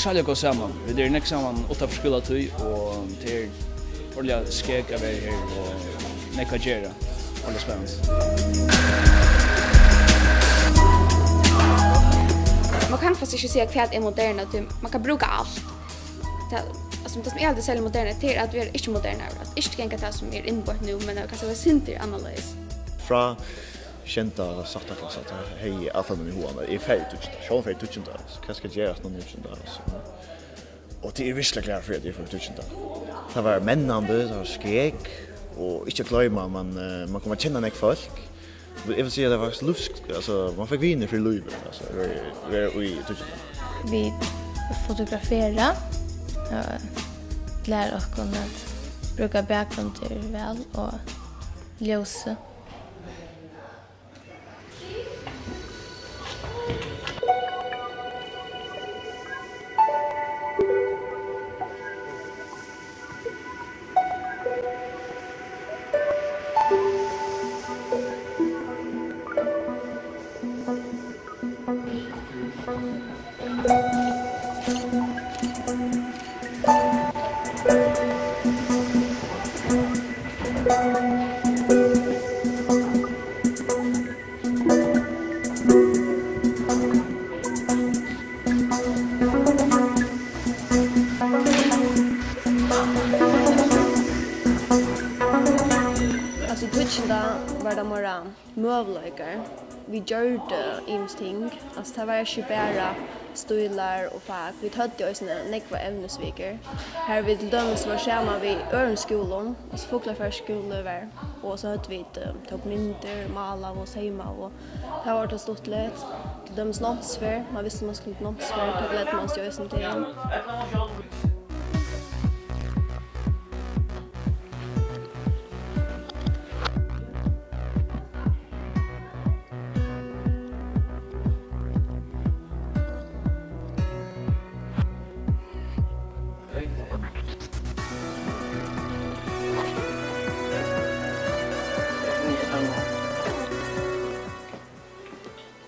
sälja gå samman. Vi är nästa samman åtta förskilla tid och till ordentligt skek av här och nekagera. Och det spännande. Man kan faktiskt inte säga att det är moderna, man kan bruka allt. Alltså det som är alltid säljer moderna är att vi är inte moderna. Inte gänga det som är inbort nu, men det kan vara synter annorlunda. Fra kända sakta klass att hej alla med hoarna är färdigt tutsta. Själv färdigt tutsta. Vad ska göras någon tutsta alltså. Och det är visst klart för det för tutsta. Det var männande, det var skrek och inte glömma man kommer känna nek folk. Jag vill säga det var lusk alltså man fick vinna för livet alltså vi tutsta. Vi fotografera lära oss att bruka bakgrunder väl och ljus. Alltså twitchda var det mera möjligheter. Vi gjorde ting. Alltså det var inte bara stolar och fack. Vi hade ju såna nekva ämnesveckor. Här vid dömes var schema vid Örnskolan, alltså Fåglafärsskolan var. Och så hade vi tog mynter, mala och hemma och det var det stort lätt. Till dömes nåtsfär, man visste man skulle nåtsfär, det lät man sig sånt igen.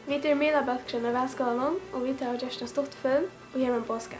Vi tar medarbetare i Västskolan och vi tar just en stort film och ger en påska.